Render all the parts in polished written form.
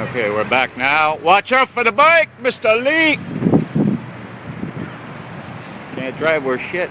Okay, we're back now. Watch out for the bike, Mr. Lee. Can't drive worth shit.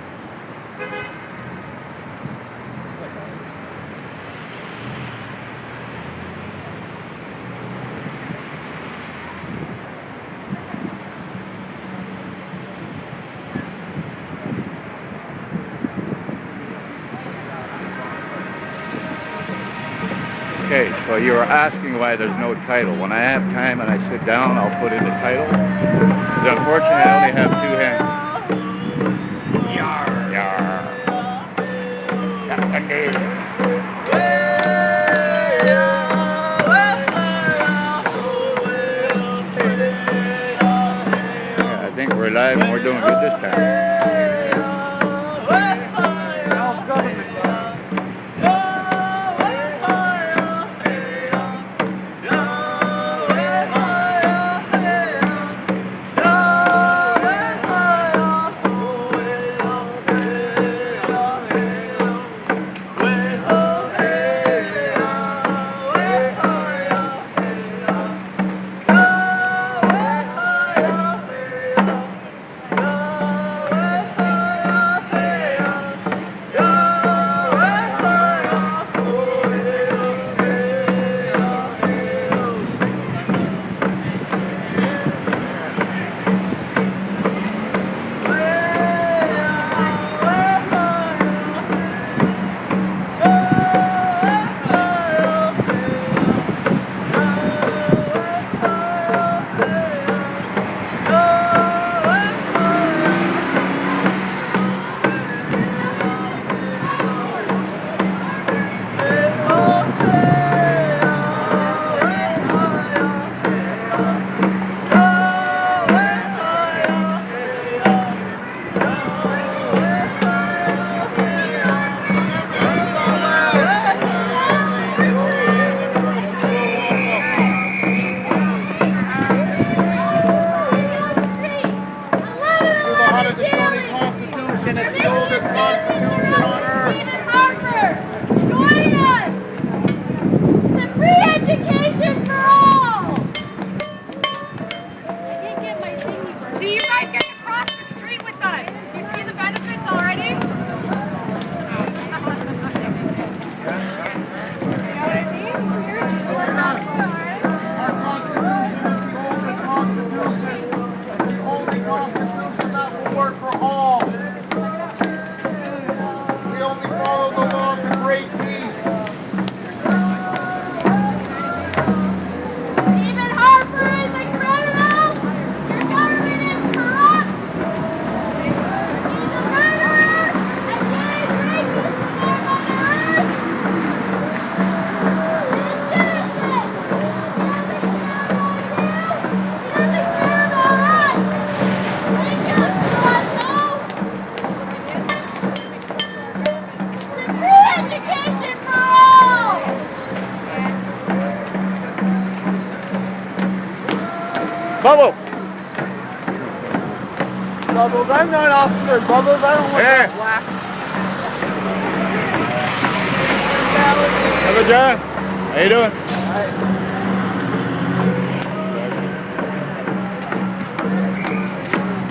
Okay, so you were asking why there's no title. When I have time and I sit down, I'll put in the title. But unfortunately, I only have two hands. Yar, yar. Captain Dave. Yeah, I think we're live and we're doing good this time. Bubbles! Bubbles, I'm not Officer Bubbles, I don't want that black. Hello, John. How you doing? Hi.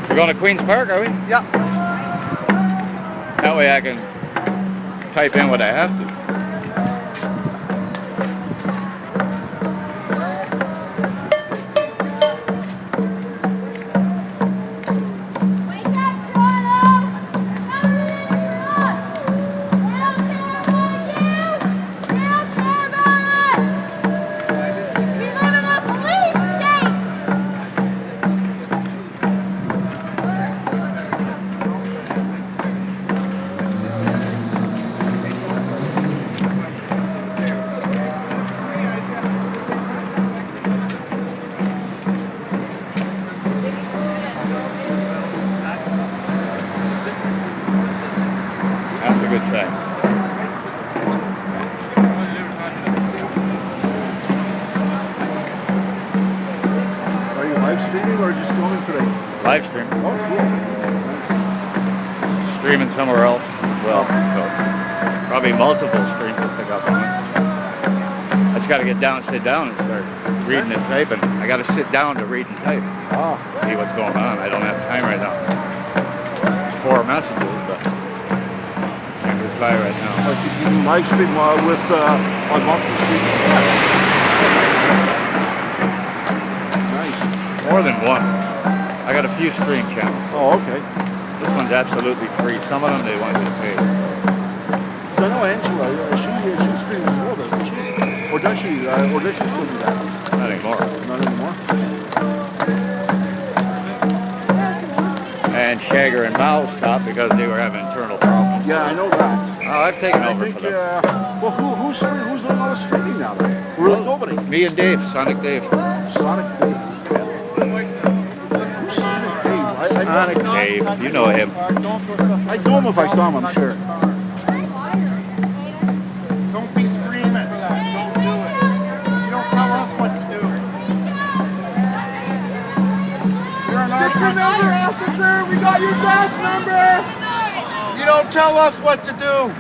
We're going to Queen's Park, are we? Yeah. That way I can type in what I have to. That's a good sight. Are you live streaming or just filming today? Live stream. Oh, cool. Streaming somewhere else. Well, so probably multiple streams to pick up on it. I just got to get down, sit down and start. reading and typing. I got to sit down to read and type. Ah. See what's going on. I don't have time right now. 4 messages, but can't reply right now. Like you can live stream with on multiple streams. Nice. More than one. I got a few stream channels. Oh, okay. This one's absolutely free. Some of them they want you to pay. I know Angela. She streams as well, doesn't she? Or does she? Or does she still do that? Not anymore. Not anymore. And Shagger and Mouse stopped because they were having internal problems. Yeah, I know that. Oh, I've taken I over think. for them. Well, who's doing all the streaming now? Then? Nobody. Me and Dave, Sonic Dave. Sonic Dave. Who's Sonic Dave? Sonic Dave, you know him. I know him if I saw him, I'm sure. Don't be screaming. Don't do it. You don't tell us what to do. You're an officer, officer. We got your badge number. You don't tell us what to do.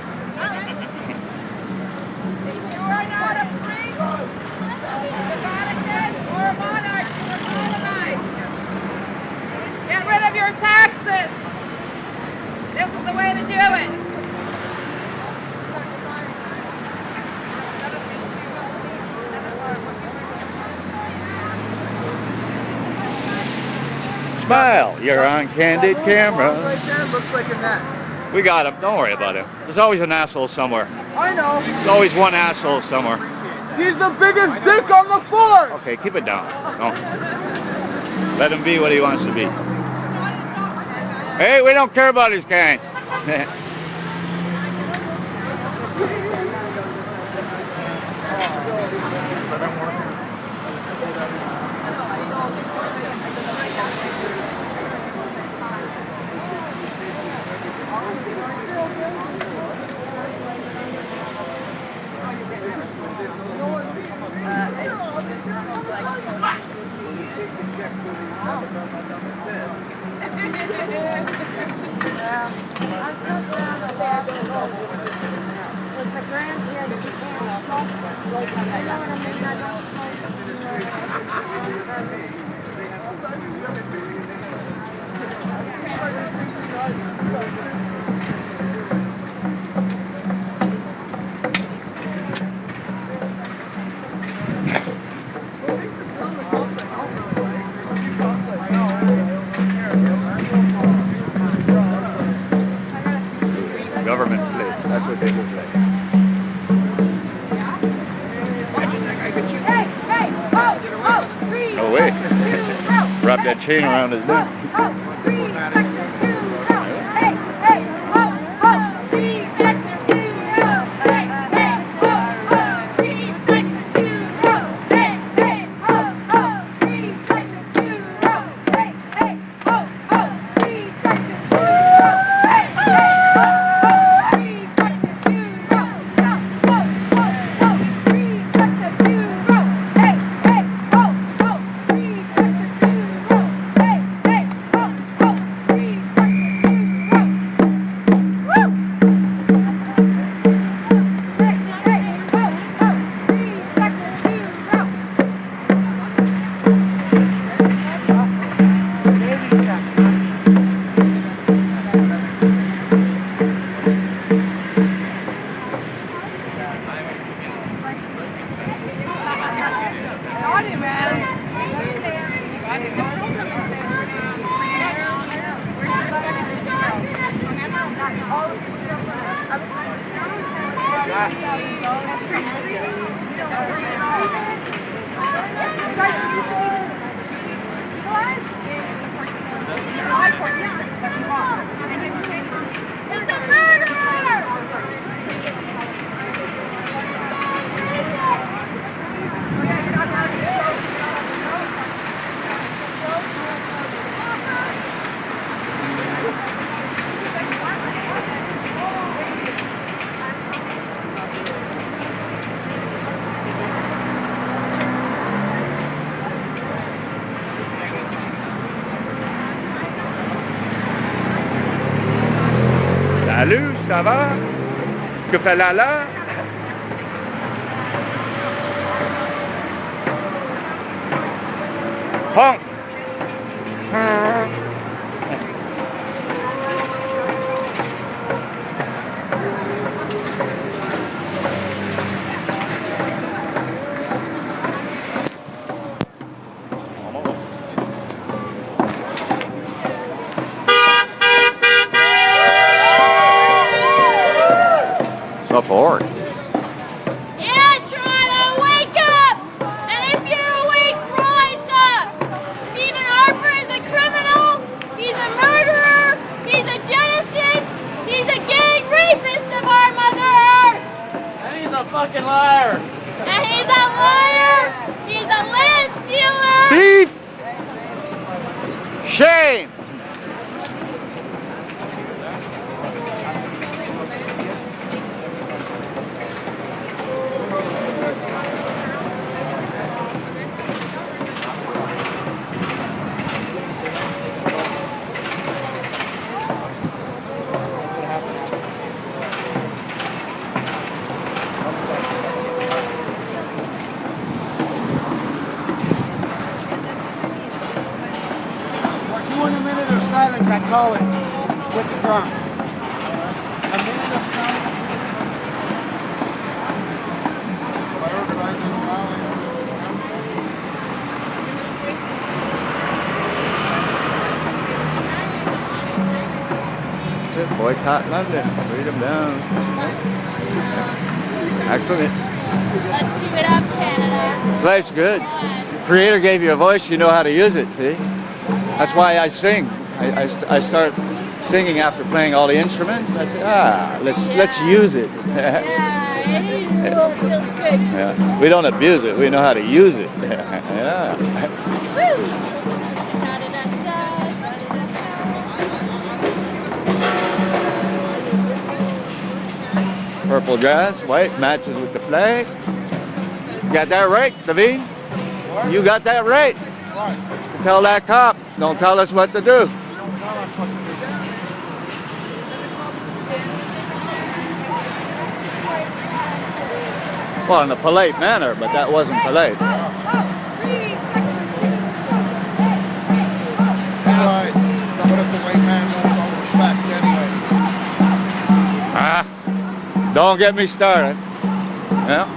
You are not a freak, a Vatican, or a monarch. You are colonized. Get rid of your taxes. This is the way to do it. Smile, you're on candid camera. Right there looks like a net. We got him, don't worry about him. There's always an asshole somewhere. I know. There's always one asshole somewhere. He's the biggest dick on the force. Okay, keep it down. Don't. Let him be what he wants to be. Hey, we don't care about his kind. With the grandkids, you can't smoke. You know what I mean? I don't Government place. That's what they look like. Hey, hey, oh, freeze. No way. Two, Wrap that chain around his neck. freeze, sector 2, hey, hey, freeze, sector 2, hey, hey, freeze, sector 2, hey, hey, freeze, sector 2, hey, hey, freeze, sector 2, hey, Naughty man. He's a murderer! Salut, ça va? Que fait Lala? Punk! Support. Yeah, Toronto, wake up! And if you're awake, rise up! Stephen Harper is a criminal, he's a murderer, he's a geneticist, he's a gang rapist of our Mother Earth! And he's a fucking liar! And he's a liar! He's a land stealer! Thief! Shame! We're doing a minute of silence at college with the drum. A minute of silence. By organizing a rally. That's it, boycott London. Freedom down. Excellent. Let's give it up, Canada. Life's good. Creator gave you a voice, you know how to use it, see? That's why I sing. I start singing after playing all the instruments. I say, let's use it. Yeah, it is. It feels good. Yeah. We don't abuse it, we know how to use it. Yeah. Woo! Purple dress, white, matches with the flag. You got that right, Levine? You got that right. Tell that cop, don't tell us what to do. Well, in a polite manner, but that wasn't polite. Allies, what if the white man don't respect anyway? Ah, don't get me started. Yeah.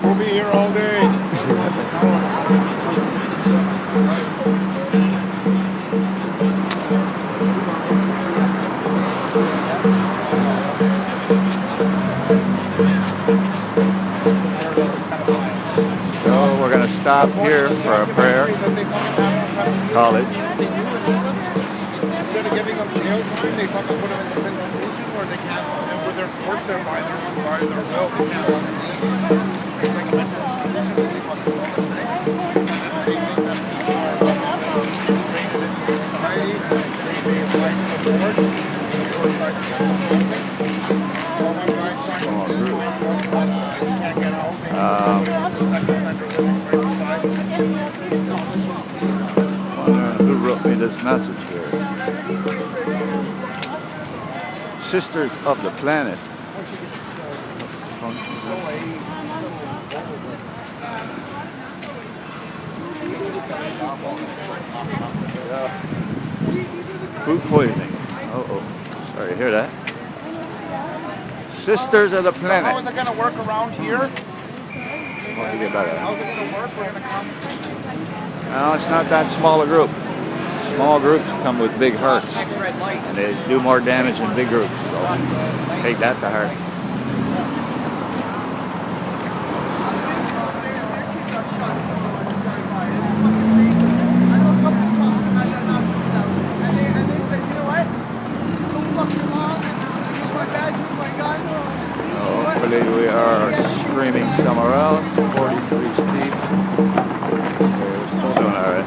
We'll be here all day. So we're going to stop here for a prayer. College. Instead of giving them jail time, they fucking put them in this institution where they can't, where they're forced there by their will. They can't leave. It's like a mental institution where they fucking do all this thing. And then they think that people are integrated into society. They apply to the board. Or try to get housing. All my guys trying to can't get housing. Second offender living right beside Who wrote me this message here? Sisters of the Planet. Food poisoning. Oh, sorry to hear that. Sisters of the Planet. How is it going to work around here? What do you get better? How's it going to work? We're going to come. No, it's not that small a group. Small groups come with big hurts, and they do more damage in big groups. So take that to heart. So hopefully we are streaming somewhere else. 43 Steve. We're still doing all right.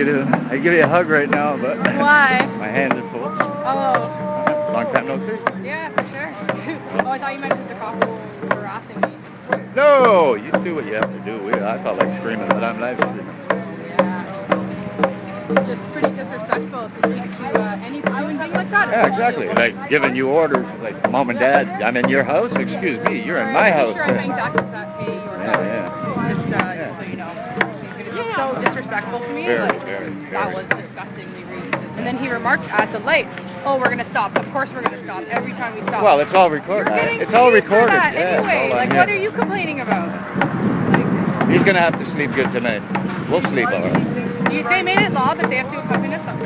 do? I'd give you a hug right now, but Why? my hands are full. Oh, Long time no see. yeah, for sure. Oh, I thought you meant because the cop was harassing me. No, you do what you have to do. I felt like screaming, but I'm live streaming. Just pretty disrespectful to speak to any human being like that. Yeah, especially exactly. a woman. Like giving you orders, like Mom and Dad, I'm in your house. Excuse me, you're in my house. Sure, I'm paying taxes that pay your Yeah, Just so you know. He's gonna be so disrespectful to me. Very, Like, very, that very. was disgustingly rude. And then he remarked at the light, "Oh, we're gonna stop. Of course we're gonna stop. Every time we stop." Well, it's all You're recorded. getting It's all paid for recorded. that Yeah, it's anyway. all on Like, here. what are you complaining about? He's gonna have to sleep good tonight. We'll sleep all right. They made it law that they have to accompany us on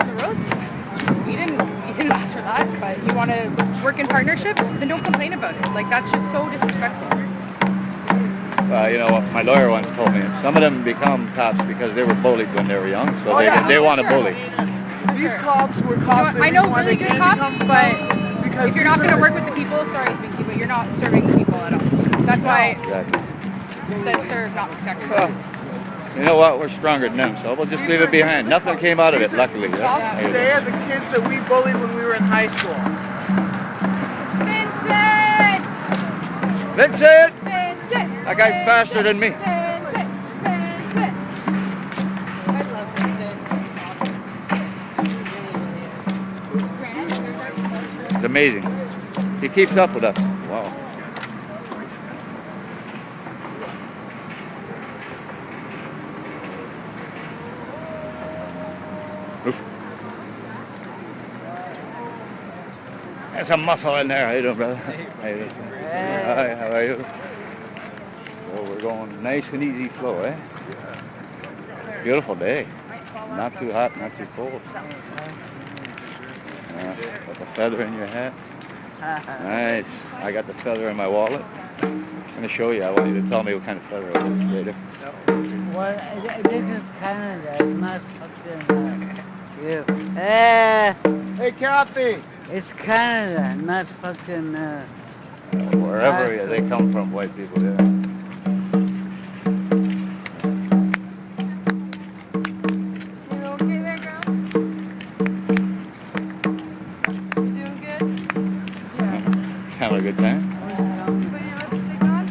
the roads. You didn't ask for that, but you want to work in partnership, then don't complain about it. Like, that's just so disrespectful. You know what my lawyer once told me, some of them become cops because they were bullied when they were young, so they want to bully. These cops were cops. I know really good cops, but if you're not going to work with the people, sorry, Vicky, but you're not serving the people at all. That's why Exactly. it says serve, not protect. You know what? We're stronger than them, so we'll just leave it behind. Nothing came out of it, luckily. Cops today are the kids that we bullied when we were in high school. Vincent! Vincent! Vincent! That guy's faster than me. Vincent! Vincent! I love Vincent. He's awesome. It's amazing. He keeps up with us. Wow. Oof. There's a muscle in there. How you doing, brother? Hey, listen. Hi, how are you? So we're going nice and easy flow, eh? Beautiful day. Not too hot, not too cold. Got the feather in your hat. Nice. I got the feather in my wallet. I'm going to show you. I want you to tell me what kind of feather it is later. Well, this is Canada, not fucking you. Hey, Kathy. It's Canada, not fucking. Wherever they come from, white people, yeah. You okay there, girl? You doing good? Having a good time? You put your lipstick on?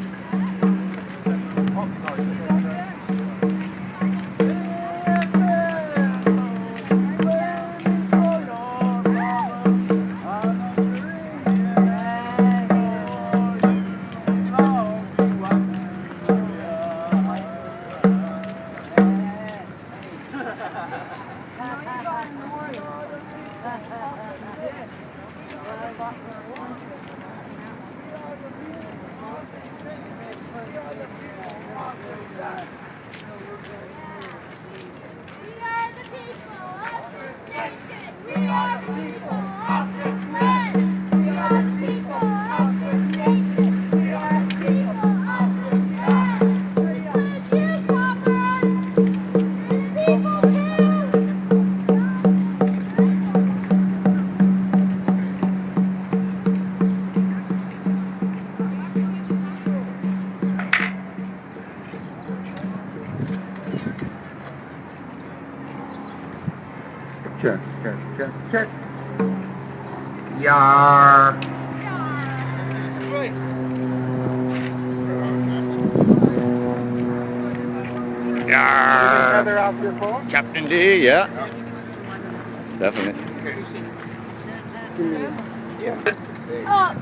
We are the people of this nation. We are the people of this land. We are the people of this nation. We are the people of this land. Include you, Copper. You're the people too. Check. Yar. Yeah. Feather off your phone? Captain D, yeah. Definitely. Up.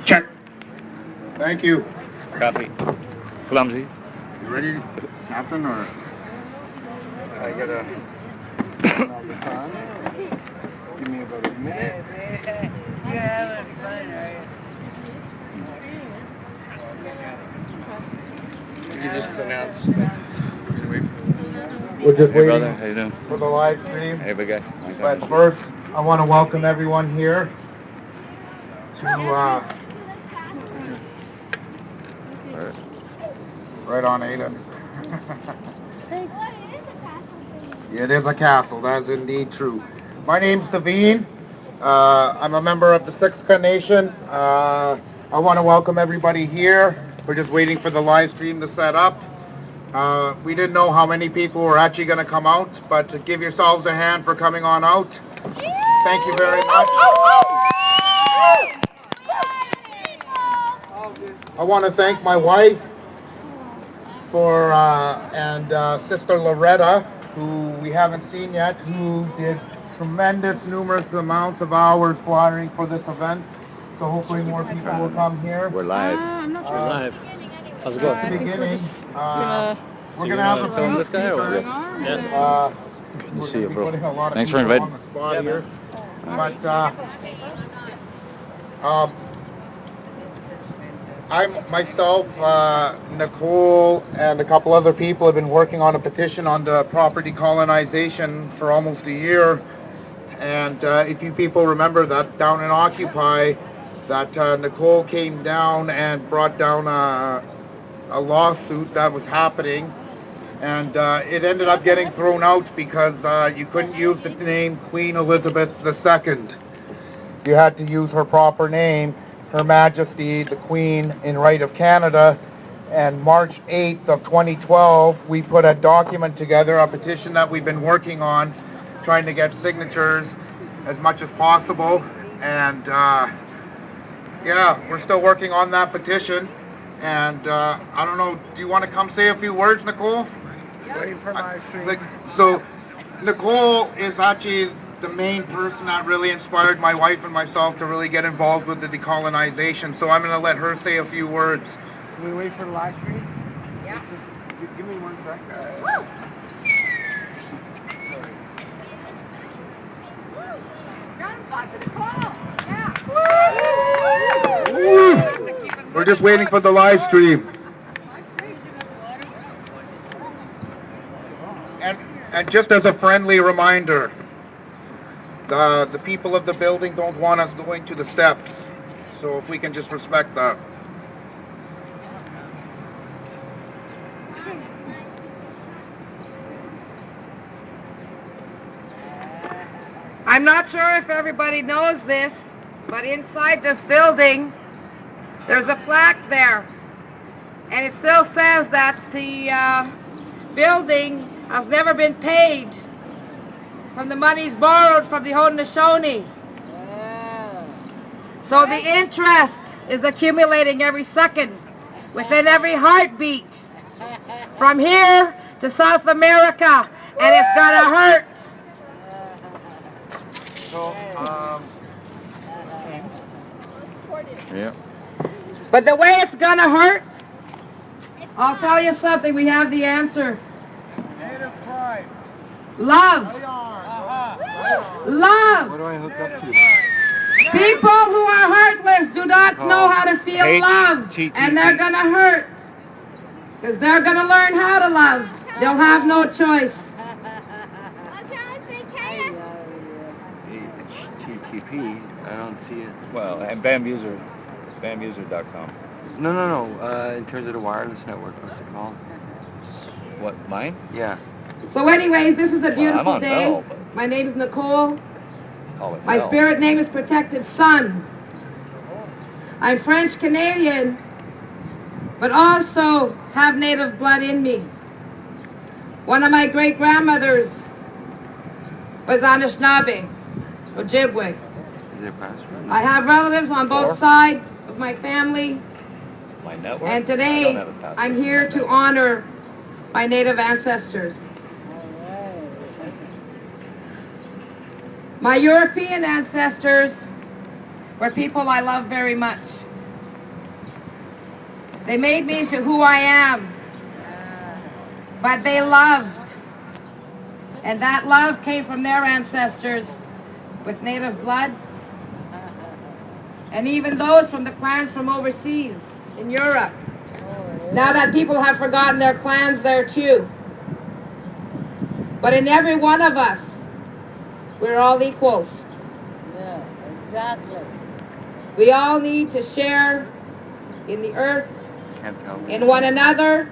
Check. Thank you. Copy. Clumsy. You ready, Captain, or? I gotta. Give me about a minute. You're having fun, right? You just announced that we're gonna wait. We're just Hey, brother. waiting How you doing? for the live stream. Hey, big guy. But first, I want to welcome everyone here to right on, Ada. It is a castle. That is indeed true. My name's Devine. I'm a member of the Siksika Nation. I want to welcome everybody here. We're just waiting for the live stream to set up. We didn't know how many people were actually going to come out, but to give yourselves a hand for coming on out. Thank you very much. I want to thank my wife for and Sister Loretta, who we haven't seen yet, who did tremendous, numerous amounts of hours flyering for this event. So hopefully more people will come here. We're live. We're live. How's it At the going? beginning, we're going to have a film few this guy or speakers. yeah. Good to We're see going you, to be bro. putting a lot of Thanks for people inviting. on the spot here. But myself, Nicole, and a couple other people have been working on a petition on the property colonization for almost a year. And if you people remember that down in Occupy, that Nicole came down and brought down a lawsuit that was happening. And it ended up getting thrown out because you couldn't use the name Queen Elizabeth II. You had to use her proper name, Her Majesty the Queen in Right of Canada. And March 8th of 2012, we put a document together, a petition that we've been working on, trying to get signatures as much as possible. And yeah, we're still working on that petition. And I don't know, do you want to come say a few words, Nicole? Waiting for my stream. So Nicole is actually the main person that really inspired my wife and myself to really get involved with the decolonization. So I'm going to let her say a few words. Can we wait for the live stream? Yeah. Just give me 1 sec. We're just waiting for the live stream. And just as a friendly reminder, the people of the building don't want us going to the steps. So if we can just respect that. I'm not sure if everybody knows this, but inside this building, there's a plaque there. And it still says that the building has never been paid from the monies borrowed from the Haudenosaunee. So the interest is accumulating every second, within every heartbeat, from here to South America, and it's gonna hurt. So, Yeah. But the way it's gonna hurt, I'll tell you something, we have the answer. Native pride. Love. Love. what do I hook up to? People who are heartless do not know how to feel love, and they're gonna hurt. Because they're gonna learn how to love. They'll have no choice. HTTP, I don't see it. Well, and BAMuser.com. No. In terms of the wireless network, what's it called? What, mine? Yeah. So anyways, this is a beautiful on day. Bell, but- My name is Nicole. Call it My Bell. spirit name is Protected Sun. I'm French Canadian, but also have native blood in me. One of my great grandmothers was Anishinaabe, Ojibwe. Is there a password? I have relatives on both sides of my family, My network? and I today don't have a password. I'm here to honor my native ancestors. My European ancestors were people I love very much. They made me into who I am, but they loved. And that love came from their ancestors with native blood, and even those from the clans from overseas in Europe. Now that people have forgotten their clans there too. But in every one of us, we're all equals. Yeah, exactly. We all need to share in the earth, Can't tell. in one another,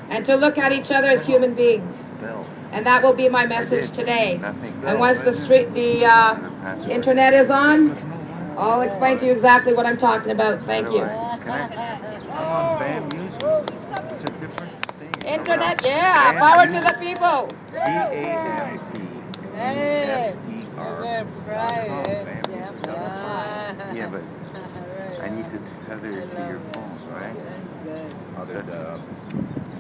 and to look at each other as human beings. Bell. And that will be my message today. Nothing. And once the internet is on, I'll explain to you exactly what I'm talking about. Thank you. Connect. I'm on BAMuser. It's a different thing. Internet, yeah. Power to the people. Hey, CAMPESER.com, they're private. Yeah, but I need to tether it to your phone, right? Are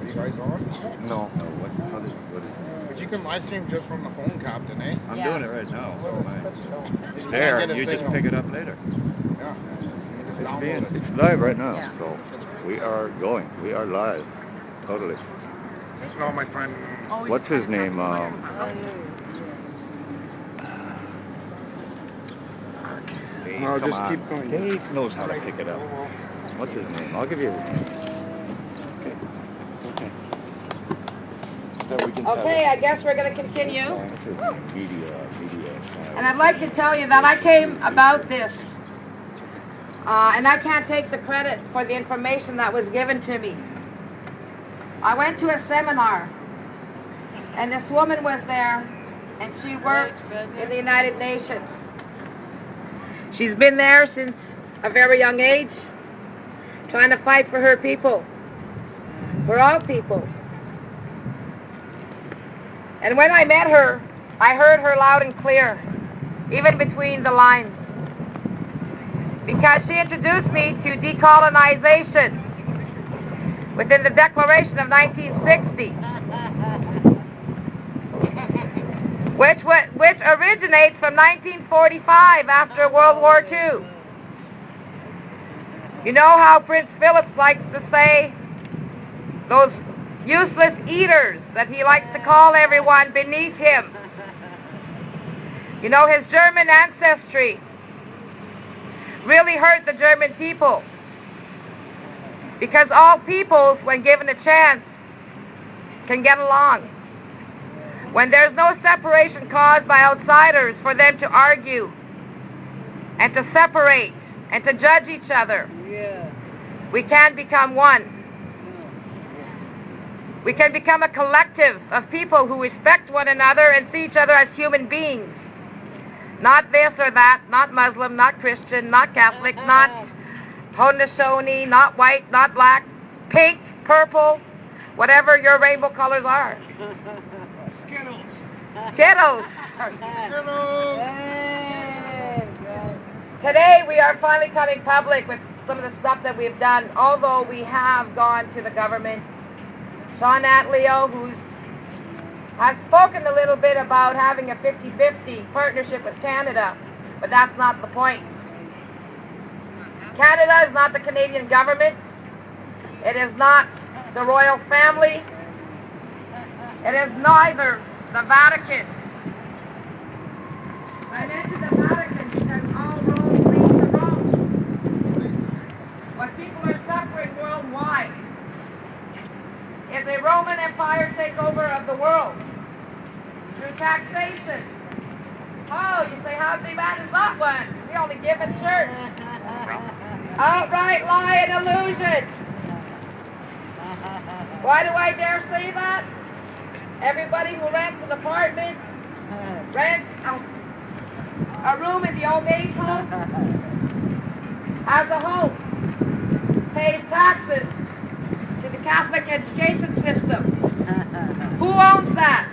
you guys on? No. What is it? But you can live stream just from the phone, Captain, eh? I'm doing it right now. So it's You there. can't get a You just signal. pick it up later. Yeah. You can just download it. It's live right now. Yeah. So we are going. We are live. Totally. No, my friend. What's his name? Dave, No, come just on. keep going. Dave knows how to pick it up. What's his name? I'll give you his name. Okay. That we can Okay, I guess we're going to continue. What's his name? Media. And I'd like to tell you that I came about this, and I can't take the credit for the information that was given to me. I went to a seminar, and this woman was there, and she worked in the United Nations. She's been there since a very young age, trying to fight for her people, for all people. And when I met her, I heard her loud and clear, even between the lines, because she introduced me to decolonization within the Declaration of 1960, which originates from 1945 after World War II. You know how Prince Philip likes to say, those useless eaters that he likes to call everyone beneath him. You know, his German ancestry really hurt the German people, because all peoples, when given a chance, can get along. When there's no separation caused by outsiders for them to argue and to separate and to judge each other, we can become one. We can become a collective of people who respect one another and see each other as human beings. Not this or that, not Muslim, not Christian, not Catholic, not Haudenosaunee, not white, not black, pink, purple, whatever your rainbow colors are. Skittles. Today we are finally coming public with some of the stuff that we've done, although we have gone to the government. Sean Atleo, who has spoken a little bit about having a 50-50 partnership with Canada, but that's not the point. Canada is not the Canadian government. It is not the royal family. It is neither the Vatican. I mentioned the Vatican because all roads lead to Rome. What people are suffering worldwide is a Roman Empire takeover of the world through taxation. Oh, you say, how do they manage that one? We only give in church. Outright lie and illusion. Why do I dare say that? Everybody who rents an apartment, rents a room in the old age home, has a home, pays taxes to the Catholic education system. Who owns that?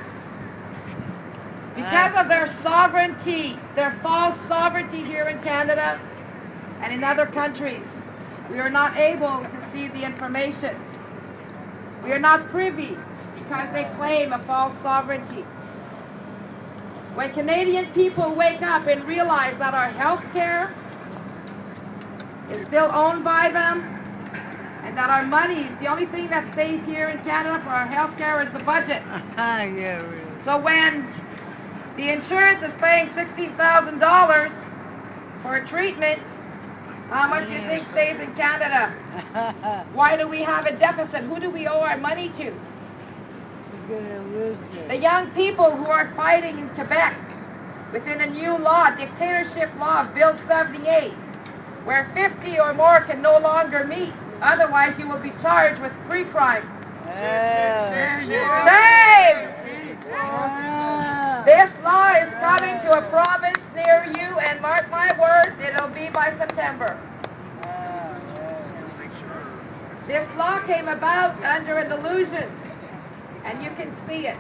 Because of their sovereignty, their false sovereignty here in Canada and in other countries, we are not able to see the information. We are not privy because they claim a false sovereignty. When Canadian people wake up and realize that our health care is still owned by them, and that our money is the only thing that stays here in Canada for our health care is the budget. So when the insurance is paying $16,000 for a treatment, how much do you think stays in Canada? Why do we have a deficit? Who do we owe our money to? The young people who are fighting in Quebec within a new law, dictatorship law, Bill 78, where 50 or more can no longer meet. Otherwise, you will be charged with pre-crime. Shame! This law is coming to a province near you, and mark my words, it'll be by September. This law came about under a delusion And you can see it.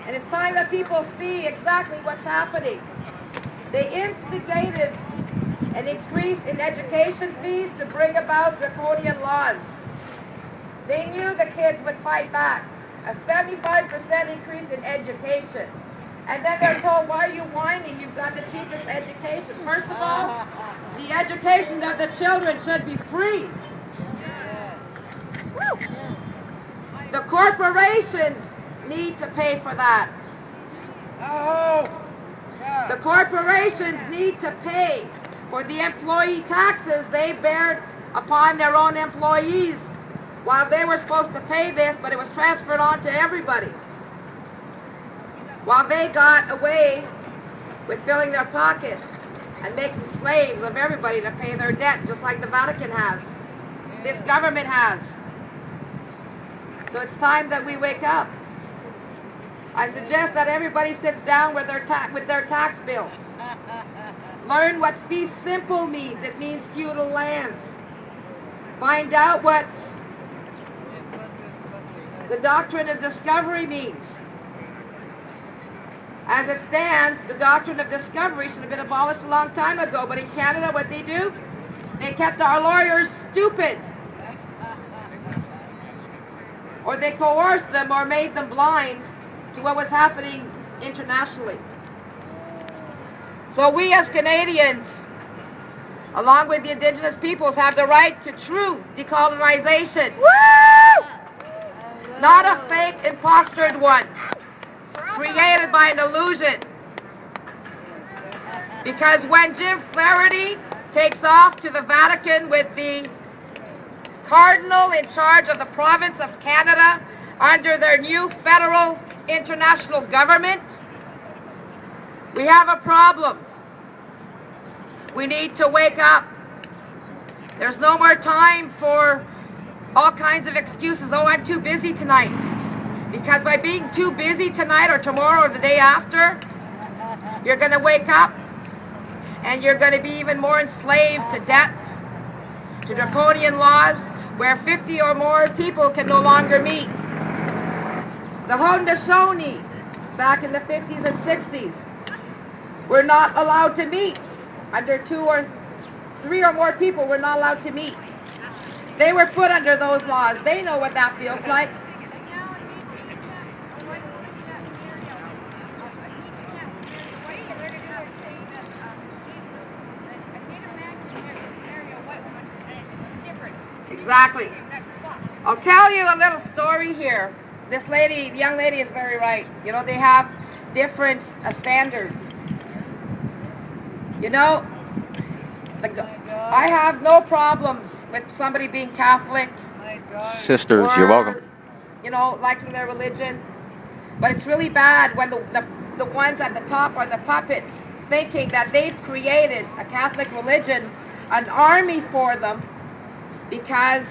And it's time that people see exactly what's happening. They instigated an increase in education fees to bring about draconian laws. They knew the kids would fight back. A 75% increase in education. And then they're told, why are you whining? You've got the cheapest education. First of all, the education of the children should be free. The corporations need to pay for that. The corporations need to pay for the employee taxes they bear upon their own employees, while they were supposed to pay this, but it was transferred on to everybody. While they got away with filling their pockets and making slaves of everybody to pay their debt, just like the Vatican has. This government has. So it's time that we wake up. I suggest that everybody sits down with their tax bill. Learn what fee simple means. It means feudal lands. Find out what the doctrine of discovery means. As it stands, the doctrine of discovery should have been abolished a long time ago, but in Canada, what they do? They kept our lawyers stupid. Or they coerced them or made them blind to what was happening internationally. So we as Canadians, along with the Indigenous peoples, have the right to true decolonization. Woo! Not a fake, impostered one, created by an illusion. Because when Jim Flaherty takes off to the Vatican with the Cardinal in charge of the province of Canada under their new federal international government, we have a problem. We need to wake up. There's no more time for all kinds of excuses. Oh, I'm too busy tonight. Because by being too busy tonight or tomorrow or the day after, you're going to wake up and you're going to be even more enslaved to debt, to draconian laws, where 50 or more people can no longer meet. The Haudenosaunee, back in the 50s and 60s, were not allowed to meet. Under 2 or 3 or more people were not allowed to meet. They were put under those laws. They know what that feels like. Exactly. I'll tell you a little story here. This lady, the young lady is very right. You know, they have different standards. You know, I have no problems with somebody being Catholic. Sisters, or, you're welcome. You know, liking their religion. But it's really bad when the ones at the top are the puppets, thinking that they've created a Catholic religion, an army for them, because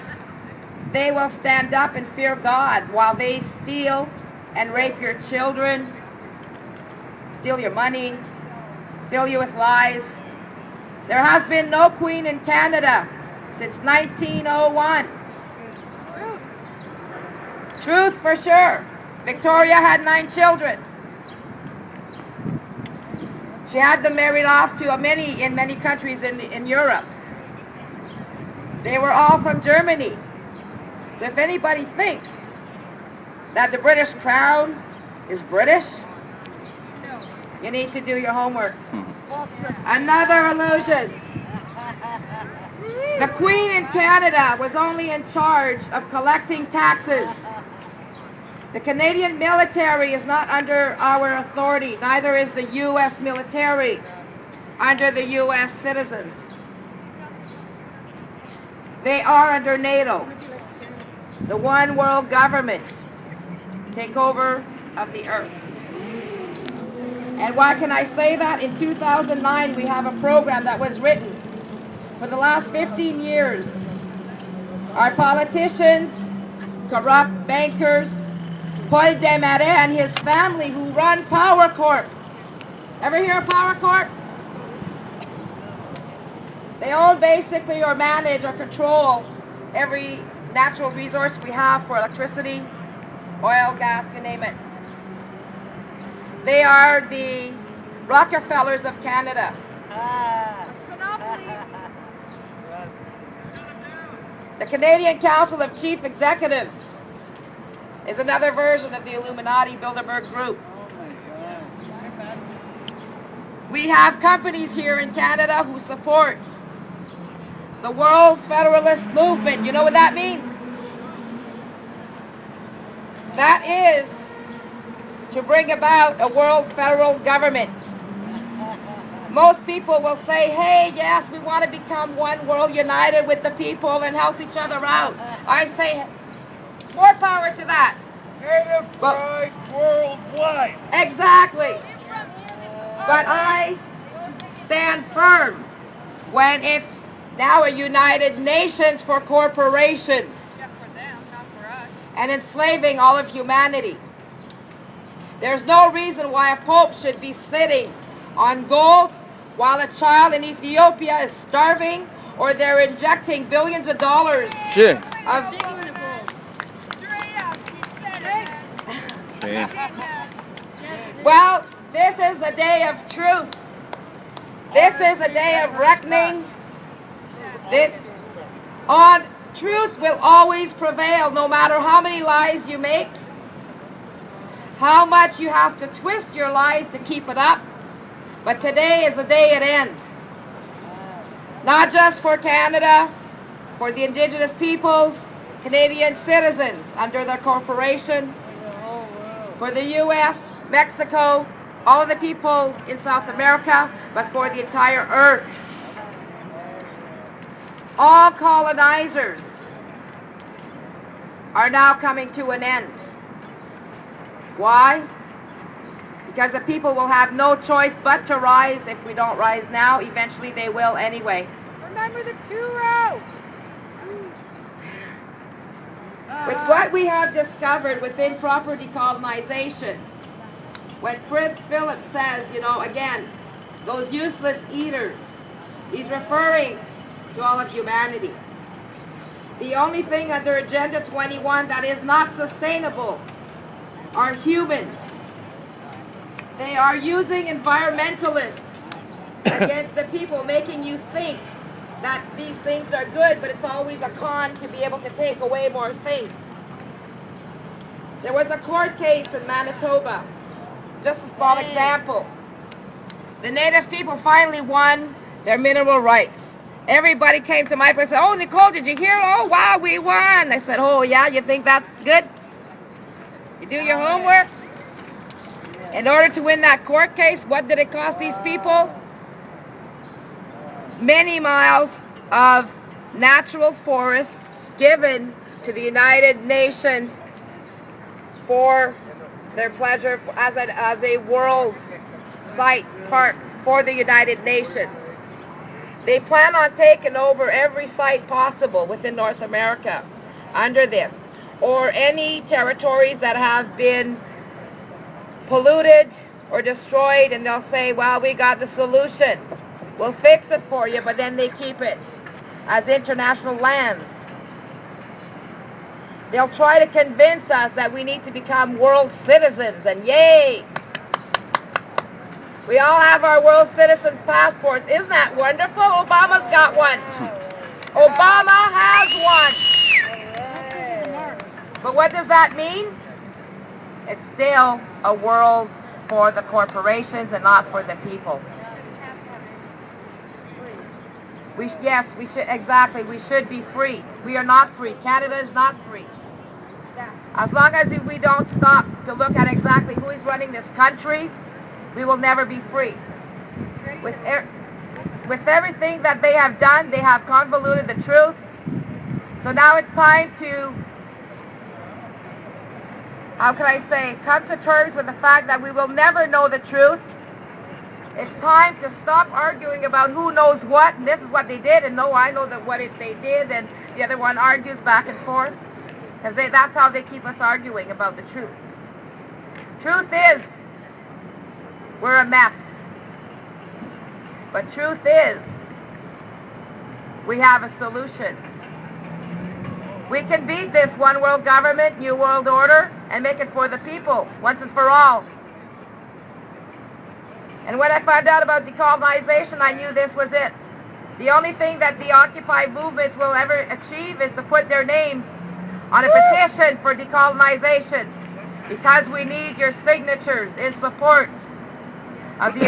they will stand up and fear God while they steal and rape your children, steal your money, fill you with lies. There has been no queen in Canada since 1901. Truth for sure. Victoria had 9 children. She had them married off to in many countries in Europe. They were all from Germany. So if anybody thinks that the British Crown is British, you need to do your homework. Another illusion. The Queen in Canada was only in charge of collecting taxes. The Canadian military is not under our authority, neither is the U.S. military under the U.S. citizens. They are under NATO, the one world government, takeover of the earth. And why can I say that? In 2009, we have a program that was written for the last 15 years. Our politicians, corrupt bankers, Paul Desmarais and his family who run Power Corp. Ever hear of Power Corp? They own basically or manage or control every natural resource we have for electricity, oil, gas, you name it. They are the Rockefellers of Canada. The Canadian Council of Chief Executives is another version of the Illuminati Bilderberg Group. We have companies here in Canada who support the World Federalist Movement. You know what that means? That is to bring about a world federal government. Most people will say, hey, yes, we want to become one world united with the people and help each other out. I say, more power to that. Native pride worldwide. Exactly. But I stand firm when it's now a United Nations for corporations. Yeah, for them, not for us. And enslaving all of humanity. There's no reason why a pope should be sitting on gold while a child in Ethiopia is starving, or they're injecting billions of dollars Shit. of... Straight up, she said it, man. Well, this is a day of truth. This is a day of reckoning. Truth will always prevail, no matter how many lies you make, how much you have to twist your lies to keep it up. But today is the day it ends. Not just for Canada, for the Indigenous peoples, Canadian citizens under their corporation, for the U.S., Mexico, all of the people in South America, but for the entire earth. All colonizers are now coming to an end. Why? Because the people will have no choice but to rise. If we don't rise now, eventually they will anyway. Remember the 2-row. With what we have discovered within proper decolonization, when Prince Philip says, you know, again, those useless eaters, he's referring to all of humanity. The only thing under Agenda 21 that is not sustainable are humans. They are using environmentalists against the people, making you think that these things are good, but it's always a con to be able to take away more things. There was a court case in Manitoba, just a small example. The Native people finally won their mineral rights. Everybody came to my place and said, oh, Nicole, did you hear? Oh, wow, we won. I said, oh, yeah, you think that's good? You do your homework? In order to win that court case, what did it cost these people? Many miles of natural forest given to the United Nations for their pleasure as a world site park for the United Nations. They plan on taking over every site possible within North America under this, or any territories that have been polluted or destroyed, and they'll say, well, we got the solution. We'll fix it for you, but then they keep it as international lands. They'll try to convince us that we need to become world citizens, and yay! We all have our world citizen passports. Isn't that wonderful? Obama's got one. Obama has one. But what does that mean? It's still a world for the corporations and not for the people. Yes, we should, exactly, we should be free. We are not free. Canada is not free. As long as we don't stop to look at exactly who is running this country, we will never be free. With everything that they have done, they have convoluted the truth. So now it's time to, how can I say, come to terms with the fact that we will never know the truth. It's time to stop arguing about who knows what, and this is what they did, and no, I know that what they did, and the other one argues back and forth. Because that's how they keep us arguing about the truth. Truth is, we're a mess. But truth is, we have a solution. We can beat this one world government, new world order, and make it for the people, once and for all. And when I found out about decolonization, I knew this was it. The only thing that the Occupy movements will ever achieve is to put their names on a petition for decolonization, because we need your signatures in support of the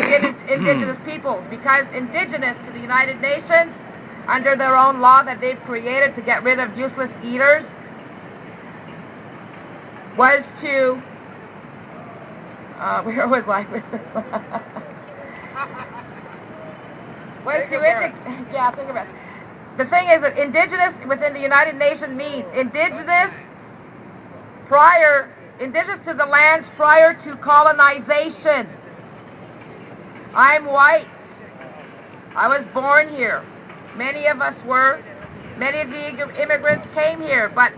indigenous peoples, because indigenous to the United Nations, under their own law that they've created to get rid of useless eaters, was to, where was I? was to yeah, think about it. The thing is that indigenous within the United Nations means indigenous to the lands prior to colonization. I'm white. I was born here. Many of us were. Many of the immigrants came here, but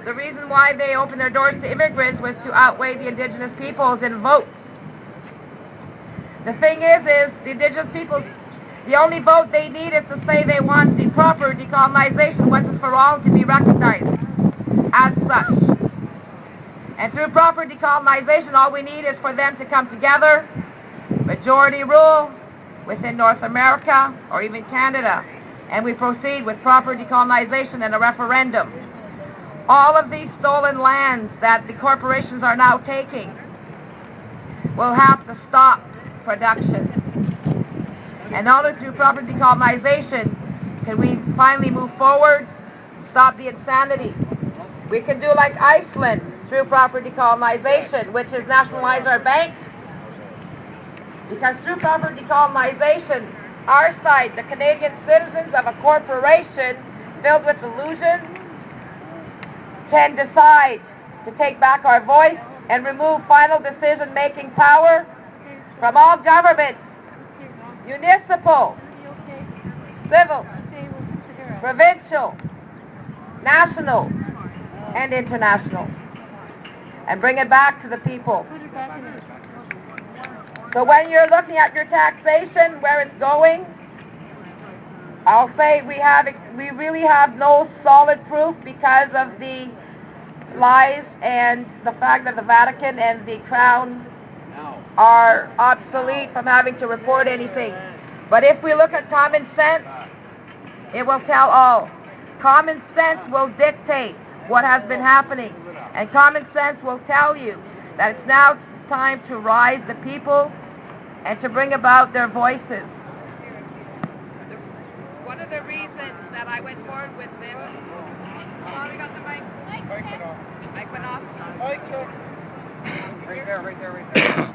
the reason why they opened their doors to immigrants was to outweigh the indigenous peoples in votes. The thing is the indigenous peoples, the only vote they need is to say they want the proper decolonization once and for all to be recognized as such. And through proper decolonization, all we need is for them to come together, majority rule within North America or even Canada, and we proceed with proper decolonization and a referendum. All of these stolen lands that the corporations are now taking will have to stop production. And only through proper decolonization can we finally move forward, stop the insanity. We can do like Iceland through proper decolonization, which is nationalize our banks. Because through proper decolonization, our side, the Canadian citizens of a corporation filled with illusions, can decide to take back our voice and remove final decision-making power from all governments, municipal, civil, provincial, national, and international, and bring it back to the people. So when you're looking at your taxation, where it's going, I'll say we really have no solid proof because of the lies and the fact that the Vatican and the Crown are obsolete from having to report anything. But if we look at common sense, it will tell all. Common sense will dictate what has been happening. And common sense will tell you that it's now time to rise the people and to bring about their voices. One of the reasons that I went forward with this, oh, we got the mic. Mic went off. Mic went off. Mic took. Right there, right there, right there.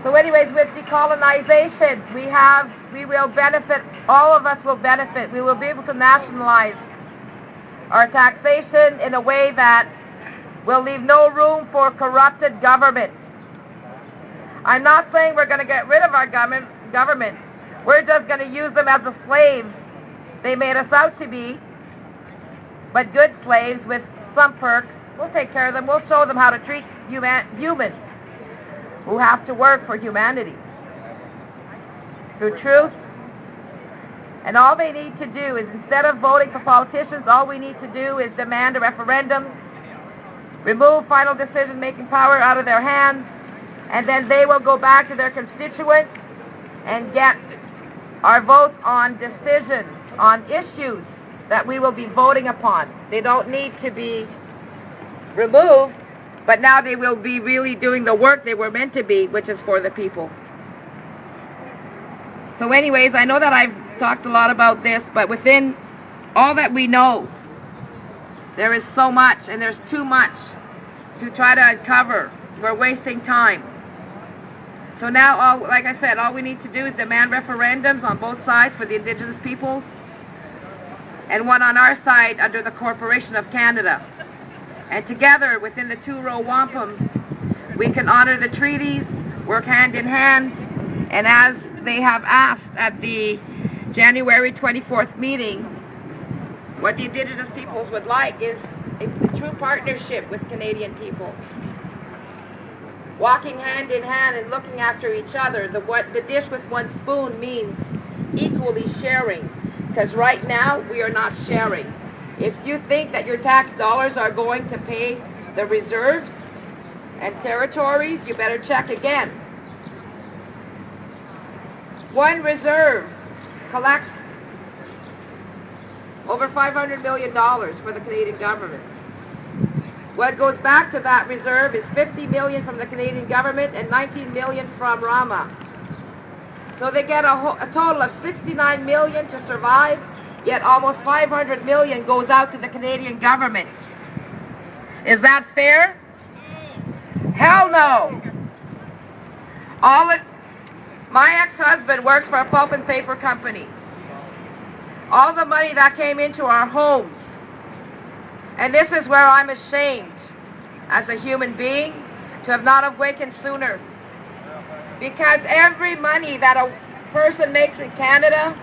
So anyways, with decolonization, we will benefit, all of us will benefit. We will be able to nationalize our taxation in a way that will leave no room for corrupted governments. I'm not saying we're going to get rid of our governments. We're just going to use them as the slaves they made us out to be, but good slaves with some perks. We'll take care of them. We'll show them how to treat humans who have to work for humanity through truth. And all they need to do is, instead of voting for politicians, all we need to do is demand a referendum, remove final decision-making power out of their hands, and then they will go back to their constituents and get our votes on decisions, on issues that we will be voting upon. They don't need to be removed, but now they will be really doing the work they were meant to be, which is for the people. So anyways, I know that I've talked a lot about this, but within all that we know, there is so much, and there's too much to try to uncover. We're wasting time. So now, like I said, all we need to do is demand referendums on both sides for the Indigenous peoples, and one on our side under the Corporation of Canada. And together, within the two-row wampum, we can honor the treaties, work hand in hand, and as they have asked at the January 24th meeting, what the Indigenous peoples would like is a true partnership with Canadian people. Walking hand in hand and looking after each other. The dish with one spoon means equally sharing, because right now we are not sharing. If you think that your tax dollars are going to pay the reserves and territories, you better check again. One reserve collects over $500 million for the Canadian government. What goes back to that reserve is $50 million from the Canadian government and $19 million from Rama. So they get a total of $69 million to survive, yet almost $500 million goes out to the Canadian government. Is that fair? Hell no! My ex-husband works for a pulp and paper company. All the money that came into our homes, and this is where I'm ashamed as a human being to have not awakened sooner. Because every money that a person makes in Canada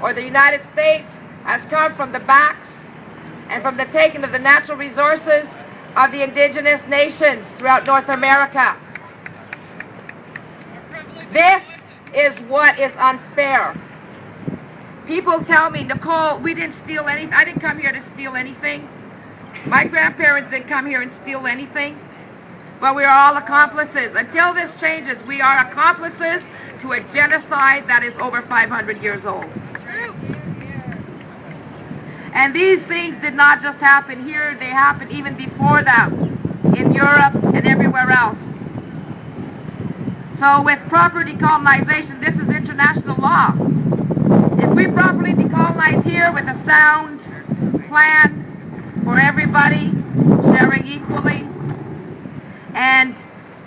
or the United States has come from the backs and from the taking of the natural resources of the indigenous nations throughout North America. This is what is unfair. People tell me, Nicole, we didn't steal anything. I didn't come here to steal anything. My grandparents didn't come here and steal anything. But we are all accomplices. Until this changes, we are accomplices to a genocide that is over 500 years old. And these things did not just happen here, they happened even before that in Europe and everywhere else. So with proper decolonization, this is international law. If we properly decolonize here with a sound plan for everybody, sharing equally, and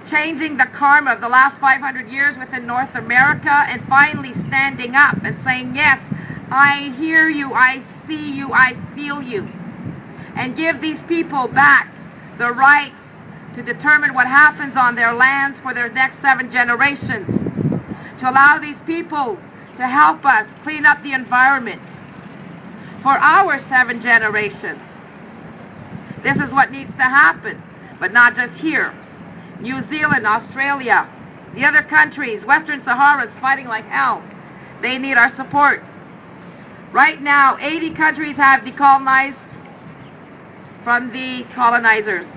changing the karma of the last 500 years within North America, and finally standing up and saying, yes, I hear you, I see you, I feel you, and give these people back the rights to determine what happens on their lands for their next 7 generations, to allow these peoples to help us clean up the environment for our 7 generations. This is what needs to happen, but not just here. New Zealand, Australia, the other countries, Western Sahara is fighting like hell. They need our support. Right now, 80 countries have decolonized from the colonizers.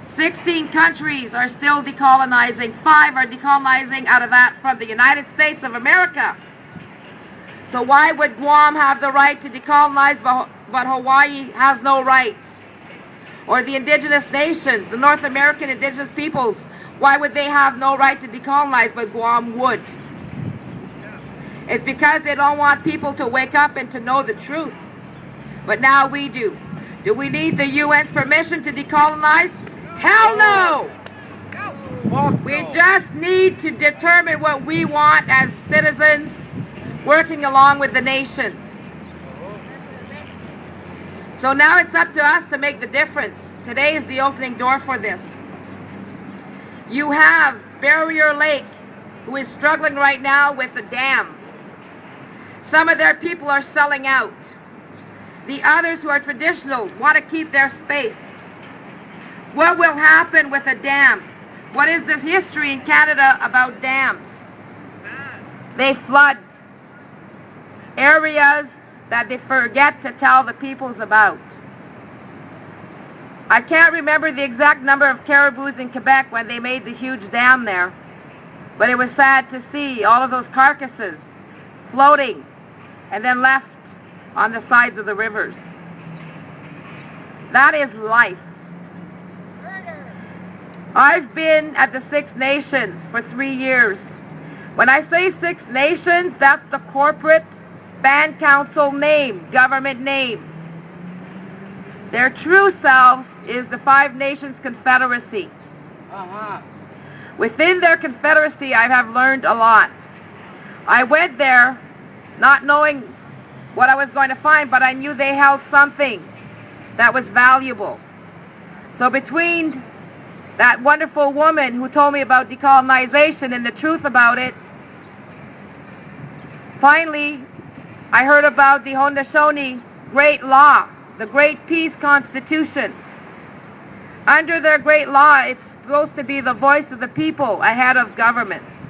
16 countries are still decolonizing. 5 are decolonizing out of that from the United States of America. So why would Guam have the right to decolonize, but Hawaii has no right? Or the indigenous nations, the North American indigenous peoples, why would they have no right to decolonize, but Guam would? It's because they don't want people to wake up and to know the truth. But now we do. Do we need the UN's permission to decolonize? Hell no! We just need to determine what we want as citizens working along with the nations. So now it's up to us to make the difference. Today is the opening door for this. You have Barrier Lake, who is struggling right now with the dam. Some of their people are selling out. The others who are traditional want to keep their space. What will happen with a dam? What is the history in Canada about dams? They flood areas that they forget to tell the peoples about. I can't remember the exact number of caribous in Quebec when they made the huge dam there, but it was sad to see all of those carcasses floating and then left on the sides of the rivers. That is life. I've been at the 6 Nations for 3 years. When I say 6 Nations, that's the corporate band council name, government name. Their true selves is the 5 Nations Confederacy. Within their confederacy, I have learned a lot. I went there not knowing what I was going to find, but I knew they held something that was valuable. So between that wonderful woman who told me about decolonization and the truth about it, finally I heard about the Haudenosaunee Great Law, the Great Peace Constitution. Under their great law, it's supposed to be the voice of the people ahead of governments.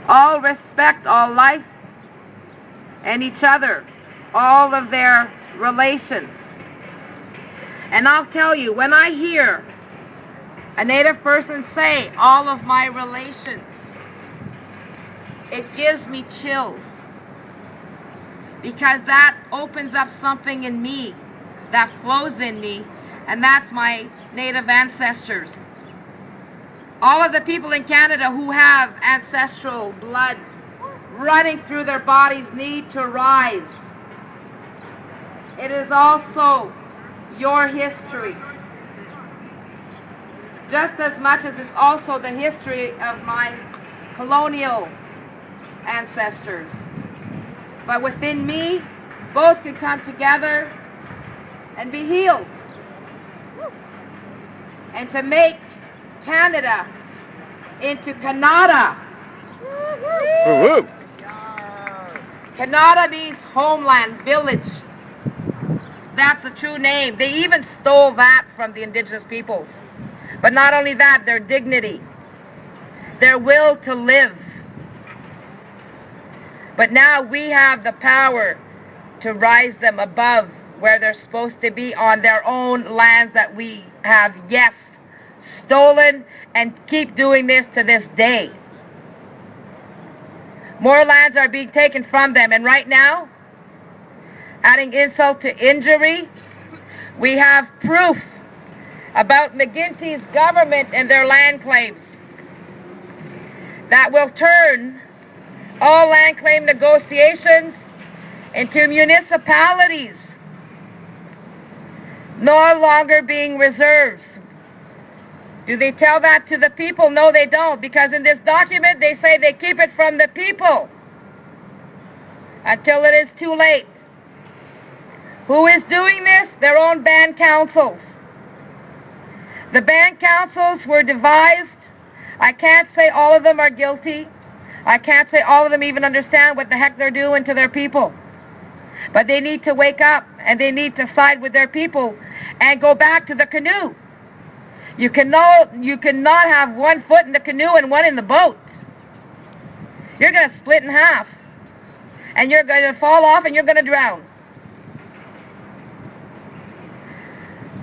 all respect all life and each other, all of their relations. And I'll tell you, when I hear a Native person say all of my relations, it gives me chills, because that opens up something in me that flows in me, and that's my Native ancestors. All of the people in Canada who have ancestral blood running through their bodies need to rise. It is also your history, just as much as it's also the history of my colonial ancestors. But within me, both can come together and be healed. And to make Canada into Kannada. Woo-woo. Kannada means homeland, village. That's the true name. They even stole that from the indigenous peoples. But not only that, their dignity, their will to live. But now we have the power to rise them above where they're supposed to be on their own lands that we have, yes, stolen, and keep doing this to this day. More lands are being taken from them, and right now, adding insult to injury, we have proof about McGuinty's government and their land claims that will turn all land claim negotiations into municipalities, no longer being reserves. Do they tell that to the people? No, they don't, because in this document they say they keep it from the people until it is too late. Who is doing this? Their own band councils. The band councils were devised. I can't say all of them are guilty. I can't say all of them even understand what the heck they're doing to their people. But they need to wake up, and they need to side with their people and go back to the canoe. You cannot have one foot in the canoe and one in the boat. You're going to split in half, and you're going to fall off, and you're going to drown.